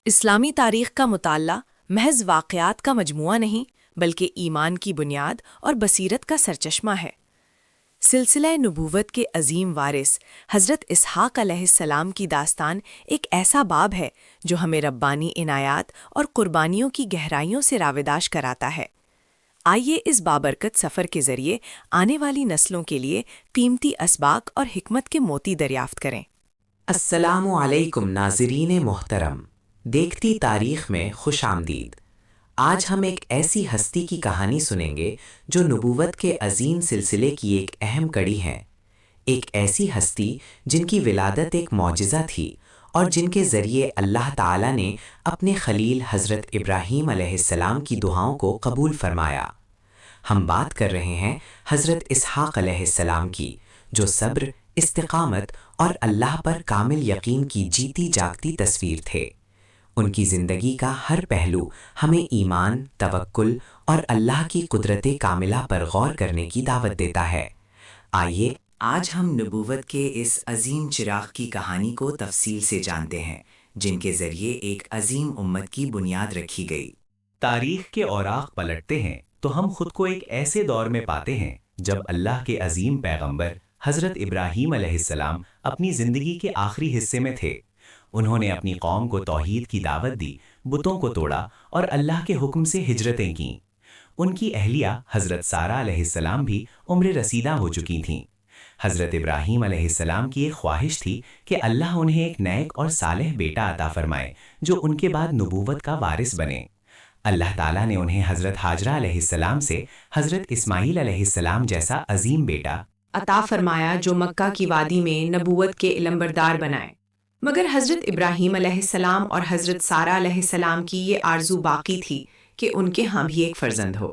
اسلامی تاریخ کا مطالعہ محض واقعات کا مجموعہ نہیں بلکہ ایمان کی بنیاد اور بصیرت کا سرچشمہ ہے۔ سلسلہ نبوت کے عظیم وارث حضرت اسحاق علیہ السلام کی داستان ایک ایسا باب ہے جو ہمیں ربانی عنایات اور قربانیوں کی گہرائیوں سے راوداش کراتا ہے۔ آئیے اس بابرکت سفر کے ذریعے آنے والی نسلوں کے لیے قیمتی اسباق اور حکمت کے موتی دریافت کریں۔ السلام علیکم ناظرین محترم، دیکھتی تاریخ میں خوش آمدید۔ آج ہم ایک ایسی ہستی کی کہانی سنیں گے جو نبوت کے عظیم سلسلے کی ایک اہم کڑی ہے، ایک ایسی ہستی جن کی ولادت ایک معجزہ تھی اور جن کے ذریعے اللہ تعالیٰ نے اپنے خلیل حضرت ابراہیم علیہ السلام کی دعاؤں کو قبول فرمایا۔ ہم بات کر رہے ہیں حضرت اسحاق علیہ السلام کی، جو صبر، استقامت اور اللہ پر کامل یقین کی جیتی جاگتی تصویر تھے۔ ان کی زندگی کا ہر پہلو ہمیں ایمان، توکل اور اللہ کی قدرت کاملہ پر غور کرنے کی دعوت دیتا ہے۔ آئیے آج ہم نبوت کے اس عظیم چراغ کی کہانی کو تفصیل سے جانتے ہیں، جن کے ذریعے ایک عظیم امت کی بنیاد رکھی گئی۔ تاریخ کے اوراق پلٹتے ہیں تو ہم خود کو ایک ایسے دور میں پاتے ہیں جب اللہ کے عظیم پیغمبر حضرت ابراہیم علیہ السلام اپنی زندگی کے آخری حصے میں تھے۔ انہوں نے اپنی قوم کو توحید کی دعوت دی، بتوں کو توڑا اور اللہ کے حکم سے ہجرتیں کیں۔ ان کی اہلیہ حضرت سارہ علیہ السلام بھی عمر رسیدہ ہو چکی تھیں۔ حضرت ابراہیم علیہ السلام کی ایک خواہش تھی کہ اللہ انہیں ایک نیک اور صالح بیٹا عطا فرمائے جو ان کے بعد نبوت کا وارث بنے۔ اللہ تعالیٰ نے انہیں حضرت ہاجرہ علیہ السلام سے حضرت اسماعیل علیہ السلام جیسا عظیم بیٹا عطا فرمایا جو مکہ کی وادی میں نبوت کے علمبردار بنائے۔ مگر حضرت ابراہیم علیہ السلام اور حضرت سارہ علیہ السلام کی یہ آرزو باقی تھی کہ ان کے ہاں بھی ایک فرزند ہو۔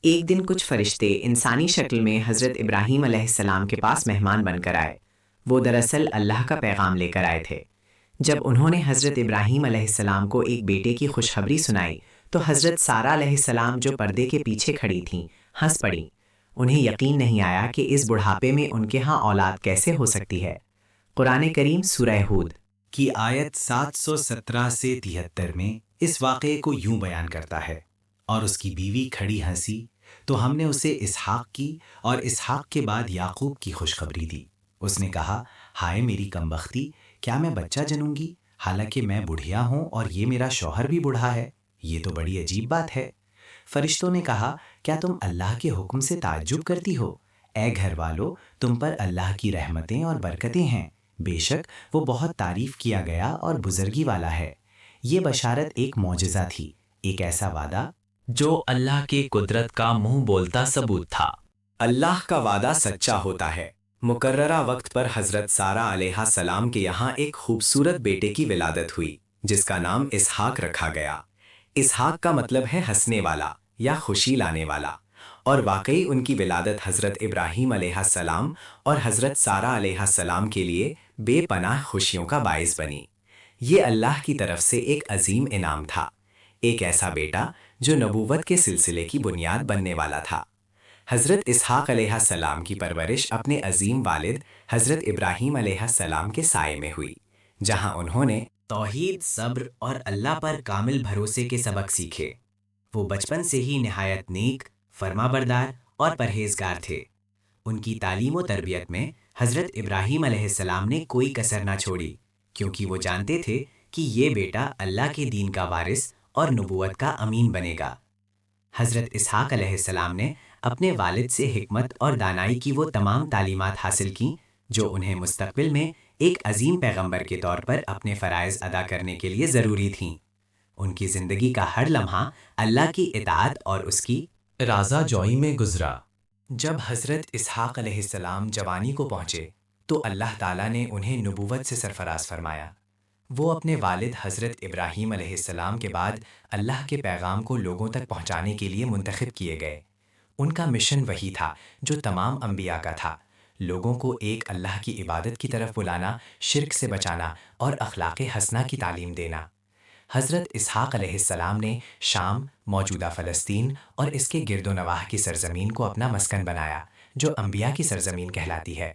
ایک دن کچھ فرشتے انسانی شکل میں حضرت ابراہیم علیہ السلام کے پاس مہمان بن کر آئے۔ وہ دراصل اللہ کا پیغام لے کر آئے تھے۔ جب انہوں نے حضرت ابراہیم علیہ السلام کو ایک بیٹے کی خوشخبری سنائی تو حضرت سارہ علیہ السلام جو پردے کے پیچھے کھڑی تھیں ہنس پڑیں۔ انہیں یقین نہیں آیا کہ اس بڑھاپے میں ان کے ہاں اولاد کیسے ہو سکتی ہے۔ قرآن کریم سورہ ہود کی آیت 717 سے 73 میں اس واقعے کو یوں بیان کرتا ہے، اور اس کی بیوی کھڑی ہنسی تو ہم نے اسے اسحاق کی اور اسحاق کے بعد یعقوب کی خوشخبری دی۔ اس نے کہا، ہائے میری کمبختی، کیا میں بچہ جنوں گی حالانکہ میں بڑھیا ہوں اور یہ میرا شوہر بھی بوڑھا ہے؟ یہ تو بڑی عجیب بات ہے۔ فرشتوں نے کہا، کیا تم اللہ کے حکم سے تعجب کرتی ہو؟ اے گھر والو، تم پر اللہ کی رحمتیں اور برکتیں ہیں، بے شک وہ بہت تعریف کیا گیا اور بزرگی والا ہے۔ یہ بشارت ایک معجزہ تھی، ایک ایسا وعدہ جو اللہ کی قدرت کا منہ بولتا ثبوت تھا۔ اللہ کا وعدہ سچا ہوتا ہے۔ مقررہ وقت پر حضرت سارہ علیہ السلام کے یہاں ایک خوبصورت بیٹے کی ولادت ہوئی جس کا نام اسحاق رکھا گیا۔ اسحاق کا مطلب ہے ہنسنے والا یا خوشی لانے والا، اور واقعی ان کی ولادت حضرت ابراہیم علیہ السلام اور حضرت سارہ علیہ السلام کے لیے بے پناہ خوشیوں کا باعث بنی۔ یہ اللہ کی طرف سے ایک عظیم انعام تھا، ایک ایسا بیٹا جو نبوت کے سلسلے کی بنیاد بننے والا تھا۔ حضرت اسحاق علیہ السلام کی پرورش اپنے عظیم والد حضرت ابراہیم علیہ السلام کے سائے میں ہوئی، جہاں انہوں نے توحید، صبر اور اللہ پر کامل بھروسے کے سبق سیکھے۔ وہ بچپن سے ہی نہایت نیک، فرما بردار اور پرہیزگار تھے۔ ان کی تعلیم و تربیت میں حضرت ابراہیم علیہ السلام نے کوئی کسر نہ چھوڑی، کیونکہ وہ جانتے تھے کہ یہ بیٹا اللہ کے دین کا وارث اور نبوت کا امین بنے گا۔ حضرت اسحاق علیہ السلام نے اپنے والد سے حکمت اور دانائی کی وہ تمام تعلیمات حاصل کیں جو انہیں مستقبل میں ایک عظیم پیغمبر کے طور پر اپنے فرائض ادا کرنے کے لیے ضروری تھیں۔ ان کی زندگی کا ہر لمحہ اللہ کی اطاعت اور اس کی رضا جوئی میں گزرا۔ جب حضرت اسحاق علیہ السلام جوانی کو پہنچے تو اللہ تعالیٰ نے انہیں نبوت سے سرفراز فرمایا۔ وہ اپنے والد حضرت ابراہیم علیہ السلام کے بعد اللہ کے پیغام کو لوگوں تک پہنچانے کے لیے منتخب کیے گئے۔ ان کا مشن وہی تھا جو تمام انبیاء کا تھا، لوگوں کو ایک اللہ کی عبادت کی طرف بلانا، شرک سے بچانا اور اخلاق حسنہ کی تعلیم دینا۔ حضرت اسحاق علیہ السلام نے شام، موجودہ فلسطین اور اس کے گرد و نواح کی سرزمین کو اپنا مسکن بنایا، جو انبیاء کی سرزمین کہلاتی ہے۔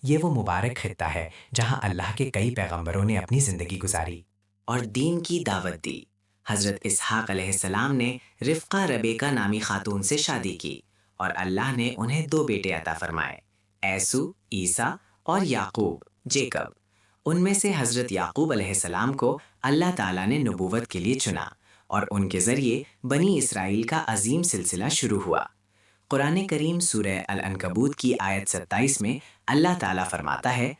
یہ وہ مبارک خطہ ہے جہاں اللہ کے کئی پیغمبروں نے اپنی زندگی گزاری۔ اور دین کی دعوت دی۔ حضرت اسحاق علیہ السلام نے رفقہ ربیکہ نامی خاتون سے شادی کی اور اللہ نے انہیں 2 بیٹے عطا فرمائے، عیسو عیسیٰ اور یعقوب جیکب۔ ان میں سے حضرت یعقوب علیہ السلام کو اللہ تعالیٰ نے نبوت کے لیے چنا اور ان کے ذریعے بنی اسرائیل کا عظیم سلسلہ شروع ہوا۔ قرآن کریم سورہ العنکبوت کی آیت 27 میں اللہ تعالیٰ فرماتا ہے،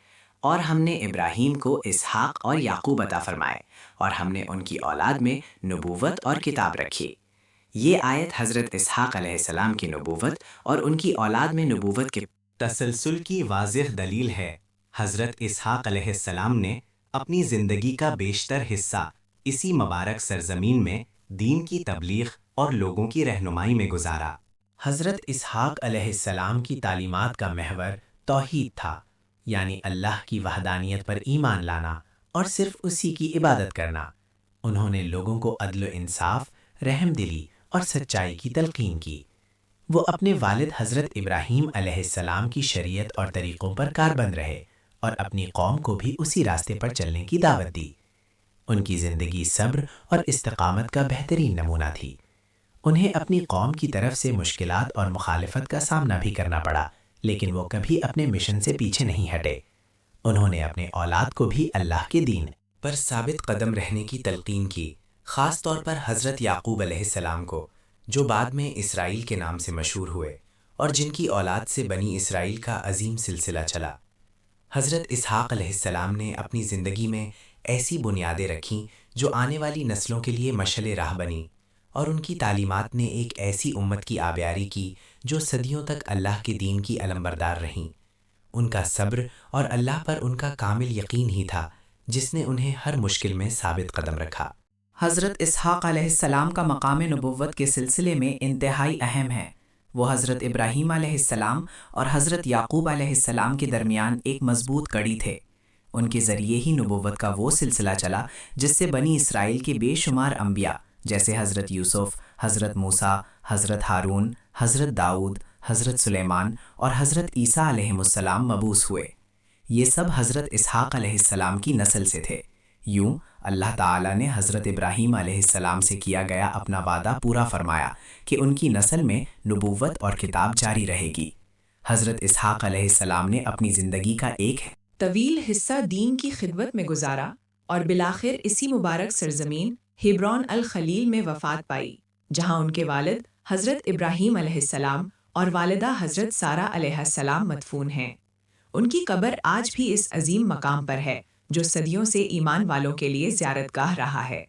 اور ہم نے ابراہیم کو اسحاق اور یعقوب عطا فرمائے اور ہم نے ان کی اولاد میں نبوت اور کتاب رکھی۔ یہ آیت حضرت اسحاق علیہ السلام کی نبوت اور ان کی اولاد میں نبوت کے تسلسل کی واضح دلیل ہے۔ حضرت اسحاق علیہ السلام نے اپنی زندگی کا بیشتر حصہ اسی مبارک سرزمین میں دین کی تبلیغ اور لوگوں کی رہنمائی میں گزارا۔ حضرت اسحاق علیہ السلام کی تعلیمات کا محور توحید تھا، یعنی اللہ کی وحدانیت پر ایمان لانا اور صرف اسی کی عبادت کرنا۔ انہوں نے لوگوں کو عدل و انصاف، رحم دلی اور سچائی کی تلقین کی۔ وہ اپنے والد حضرت ابراہیم علیہ السلام کی شریعت اور طریقوں پر کاربند رہے اور اپنی قوم کو بھی اسی راستے پر چلنے کی دعوت دی۔ ان کی زندگی صبر اور استقامت کا بہترین نمونہ تھی۔ انہیں اپنی قوم کی طرف سے مشکلات اور مخالفت کا سامنا بھی کرنا پڑا، لیکن وہ کبھی اپنے مشن سے پیچھے نہیں ہٹے۔ انہوں نے اپنے اولاد کو بھی اللہ کے دین پر ثابت قدم رہنے کی تلقین کی، خاص طور پر حضرت یعقوب علیہ السلام کو، جو بعد میں اسرائیل کے نام سے مشہور ہوئے اور جن کی اولاد سے بنی اسرائیل کا عظیم سلسلہ چلا۔ حضرت اسحاق علیہ السلام نے اپنی زندگی میں ایسی بنیادیں رکھیں جو آنے والی نسلوں کے لیے مشعل راہ بنی، اور ان کی تعلیمات نے ایک ایسی امت کی آبیاری کی جو صدیوں تک اللہ کے دین کی علمبردار رہیں۔ ان کا صبر اور اللہ پر ان کا کامل یقین ہی تھا جس نے انہیں ہر مشکل میں ثابت قدم رکھا۔ حضرت اسحاق علیہ السلام کا مقام نبوت کے سلسلے میں انتہائی اہم ہے۔ وہ حضرت ابراہیم علیہ السلام اور حضرت یعقوب علیہ السلام کے درمیان ایک مضبوط کڑی تھے۔ ان کے ذریعے ہی نبوت کا وہ سلسلہ چلا جس سے بنی اسرائیل کے بے شمار انبیاء جیسے حضرت یوسف، حضرت موسیٰ، حضرت ہارون، حضرت داؤد، حضرت سلیمان اور حضرت عیسیٰ علیہ السلام مبعوث ہوئے۔ یہ سب حضرت اسحاق علیہ السلام کی نسل سے تھے۔ یوں اللہ تعالیٰ نے حضرت ابراہیم علیہ السلام سے کیا گیا اپنا وعدہ پورا فرمایا کہ ان کی نسل میں نبوت اور کتاب جاری رہے گی۔ حضرت اسحاق علیہ السلام نے اپنی زندگی کا ایک طویل حصہ دین کی خدمت میں گزارا اور بالآخر اسی مبارک سرزمین ہیبرون الخلیل میں وفات پائی، جہاں ان کے والد حضرت ابراہیم علیہ السلام اور والدہ حضرت سارہ علیہ السلام مدفون ہیں۔ ان کی قبر آج بھی اس عظیم مقام پر ہے جو صدیوں سے ایمان والوں کے لیے زیارت گاہ رہا ہے۔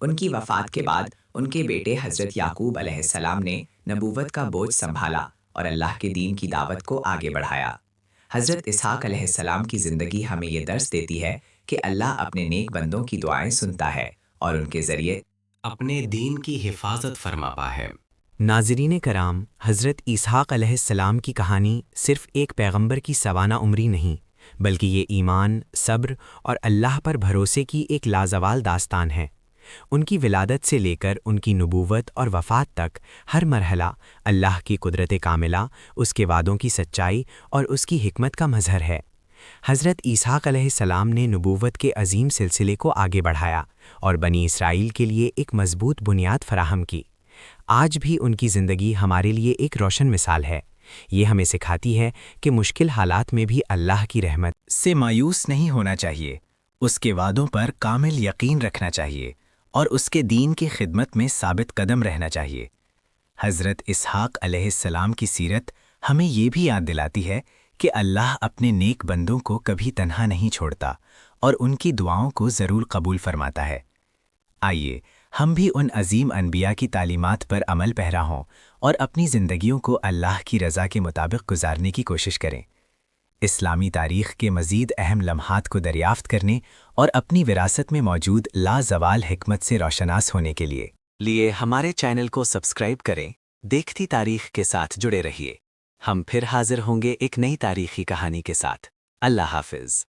ان کی وفات کے بعد ان کے بیٹے حضرت یعقوب علیہ السلام نے نبوت کا بوجھ سنبھالا اور اللہ کے دین کی دعوت کو آگے بڑھایا۔ حضرت اسحاق علیہ السلام کی زندگی ہمیں یہ درس دیتی ہے کہ اللہ اپنے نیک بندوں کی دعائیں سنتا ہے اور ان کے ذریعے اپنے دین کی حفاظت فرماتا ہے۔ ناظرین کرام، حضرت اسحاق علیہ السلام کی کہانی صرف ایک پیغمبر کی سوانح عمری نہیں، بلکہ یہ ایمان، صبر اور اللہ پر بھروسے کی ایک لازوال داستان ہے۔ ان کی ولادت سے لے کر ان کی نبوت اور وفات تک ہر مرحلہ اللہ کی قدرت کاملہ، اس کے وعدوں کی سچائی اور اس کی حکمت کا مظہر ہے۔ حضرت اسحاق علیہ السلام نے نبوت کے عظیم سلسلے کو آگے بڑھایا اور بنی اسرائیل کے لیے ایک مضبوط بنیاد فراہم کی۔ آج بھی ان کی زندگی ہمارے لیے ایک روشن مثال ہے۔ یہ ہمیں سکھاتی ہے کہ مشکل حالات میں بھی اللہ کی رحمت سے مایوس نہیں ہونا چاہیے، اس کے وعدوں پر کامل یقین رکھنا چاہیے اور اس کے دین کی خدمت میں ثابت قدم رہنا چاہیے۔ حضرت اسحاق علیہ السلام کی سیرت ہمیں یہ بھی یاد دلاتی ہے کہ اللہ اپنے نیک بندوں کو کبھی تنہا نہیں چھوڑتا اور ان کی دعاؤں کو ضرور قبول فرماتا ہے۔ آئیے ہم بھی ان عظیم انبیاء کی تعلیمات پر عمل پیرا ہوں اور اپنی زندگیوں کو اللہ کی رضا کے مطابق گزارنے کی کوشش کریں۔ اسلامی تاریخ کے مزید اہم لمحات کو دریافت کرنے اور اپنی وراثت میں موجود لازوال حکمت سے روشناس ہونے کے لیے ہمارے چینل کو سبسکرائب کریں، دیکھتی تاریخ کے ساتھ جڑے رہیے۔ ہم پھر حاضر ہوں گے ایک نئی تاریخی کہانی کے ساتھ۔ اللہ حافظ۔